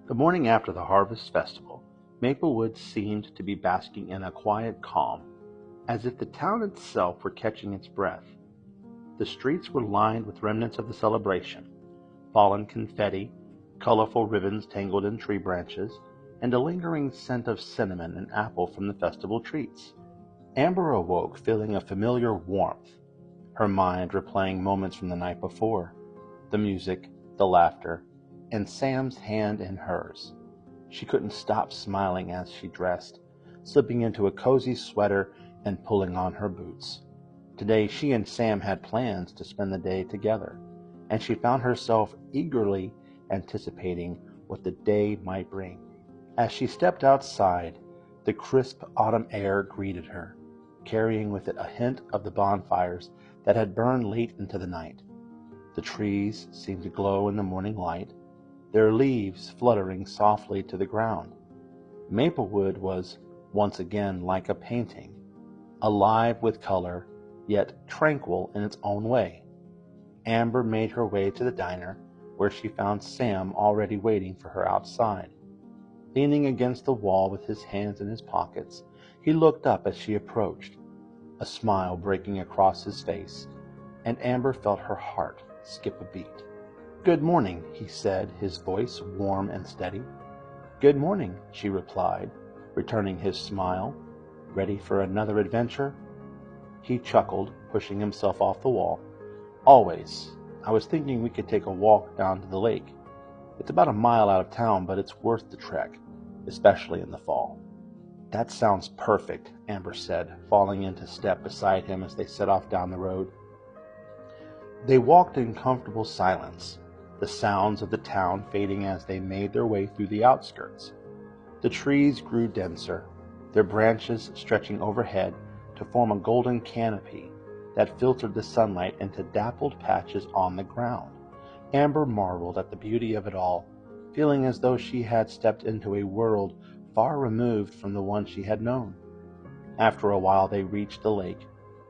The morning after the harvest festival, Maplewood seemed to be basking in a quiet calm, as if the town itself were catching its breath. The streets were lined with remnants of the celebration, fallen confetti, colorful ribbons tangled in tree branches, and a lingering scent of cinnamon and apple from the festival treats. Amber awoke feeling a familiar warmth, her mind replaying moments from the night before, the music, the laughter, and Sam's hand in hers. She couldn't stop smiling as she dressed, slipping into a cozy sweater and pulling on her boots. Today she and Sam had plans to spend the day together, and she found herself eagerly anticipating what the day might bring. As she stepped outside, the crisp autumn air greeted her, carrying with it a hint of the bonfires that had burned late into the night. The trees seemed to glow in the morning light, their leaves fluttering softly to the ground. Maplewood was once again like a painting, alive with color, yet tranquil in its own way. Amber made her way to the diner, where she found Sam already waiting for her outside. Leaning against the wall with his hands in his pockets, he looked up as she approached, a smile breaking across his face, and Amber felt her heart skip a beat. "Good morning," he said, his voice warm and steady. "Good morning," she replied, returning his smile. "Ready for another adventure?" He chuckled, pushing himself off the wall. "Always. I was thinking we could take a walk down to the lake. It's about a mile out of town, but it's worth the trek, especially in the fall." "That sounds perfect," Amber said, falling into step beside him as they set off down the road. They walked in comfortable silence, the sounds of the town fading as they made their way through the outskirts. The trees grew denser, their branches stretching overhead to form a golden canopy that filtered the sunlight into dappled patches on the ground. Amber marveled at the beauty of it all, feeling as though she had stepped into a world far removed from the one she had known. After a while they reached the lake,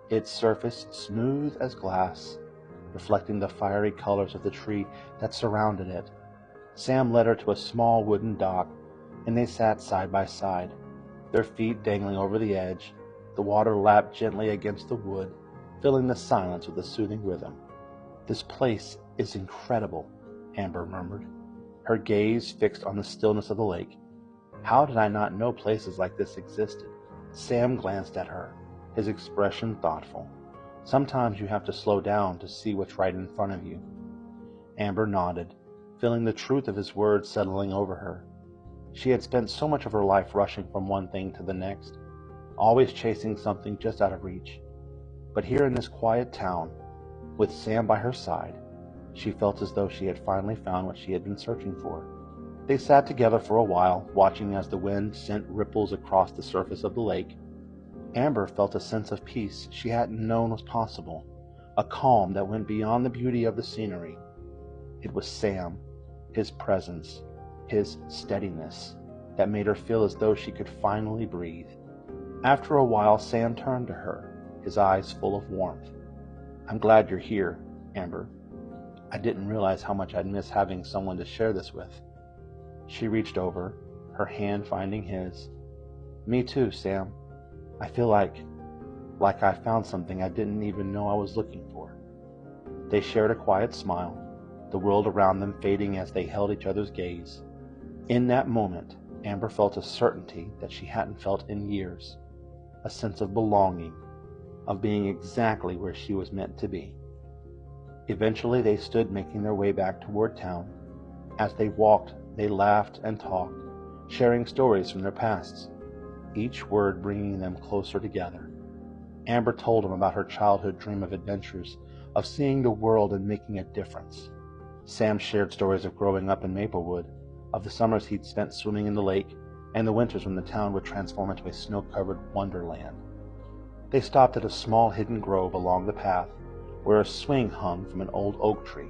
its surface smooth as glass, reflecting the fiery colors of the tree that surrounded it. Sam led her to a small wooden dock, and they sat side by side, their feet dangling over the edge. The water lapped gently against the wood, filling the silence with a soothing rhythm. "This place is incredible," Amber murmured, her gaze fixed on the stillness of the lake. "How did I not know places like this existed?" Sam glanced at her, his expression thoughtful. "Sometimes you have to slow down to see what's right in front of you." Amber nodded, feeling the truth of his words settling over her. She had spent so much of her life rushing from one thing to the next, always chasing something just out of reach. But here in this quiet town, with Sam by her side, she felt as though she had finally found what she had been searching for. They sat together for a while, watching as the wind sent ripples across the surface of the lake. Amber felt a sense of peace she hadn't known was possible, a calm that went beyond the beauty of the scenery. It was Sam, his presence, his steadiness, that made her feel as though she could finally breathe. After a while, Sam turned to her, his eyes full of warmth. "I'm glad you're here, Amber. I didn't realize how much I'd miss having someone to share this with." She reached over, her hand finding his. "Me too, Sam. I feel like I found something I didn't even know I was looking for." They shared a quiet smile, the world around them fading as they held each other's gaze. In that moment, Amber felt a certainty that she hadn't felt in years, a sense of belonging, of being exactly where she was meant to be. Eventually they stood making their way back toward town. As they walked, they laughed and talked, sharing stories from their pasts, each word bringing them closer together. Amber told him about her childhood dream of adventures, of seeing the world and making a difference. Sam shared stories of growing up in Maplewood, of the summers he'd spent swimming in the lake, and the winters when the town would transform into a snow-covered wonderland. They stopped at a small hidden grove along the path, where a swing hung from an old oak tree.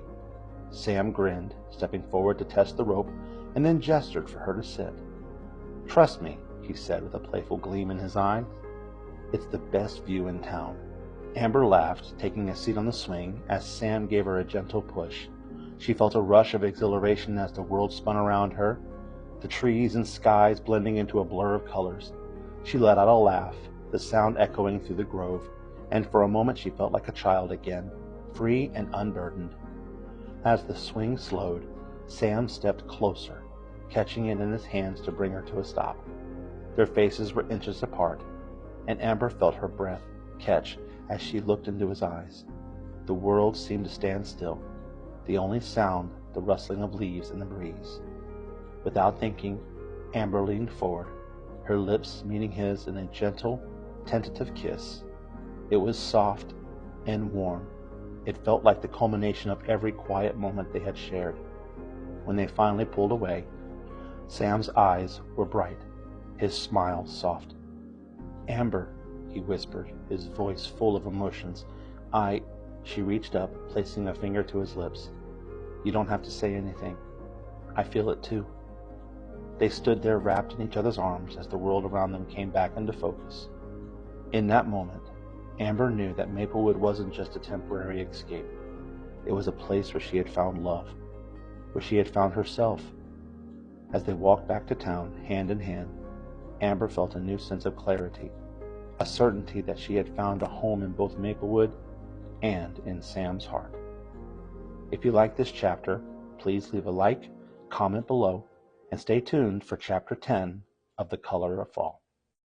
Sam grinned, stepping forward to test the rope, and then gestured for her to sit. "Trust me," he said with a playful gleam in his eye. "It's the best view in town." Amber laughed, taking a seat on the swing as Sam gave her a gentle push. She felt a rush of exhilaration as the world spun around her, the trees and skies blending into a blur of colors. She let out a laugh, the sound echoing through the grove, and for a moment she felt like a child again, free and unburdened. As the swing slowed, Sam stepped closer, catching it in his hands to bring her to a stop. Their faces were inches apart, and Amber felt her breath catch as she looked into his eyes. The world seemed to stand still, the only sound the rustling of leaves in the breeze. Without thinking, Amber leaned forward, her lips meeting his in a gentle, tentative kiss. It was soft and warm. It felt like the culmination of every quiet moment they had shared. When they finally pulled away, Sam's eyes were bright, his smile soft. "Amber," he whispered, his voice full of emotions. She reached up, placing a finger to his lips. "You don't have to say anything. I feel it too." They stood there wrapped in each other's arms as the world around them came back into focus. In that moment, Amber knew that Maplewood wasn't just a temporary escape. It was a place where she had found love, where she had found herself. As they walked back to town, hand in hand, Amber felt a new sense of clarity, a certainty that she had found a home in both Maplewood and in Sam's heart. If you like this chapter, please leave a like, comment below, and stay tuned for Chapter 10 of The Color of Fall.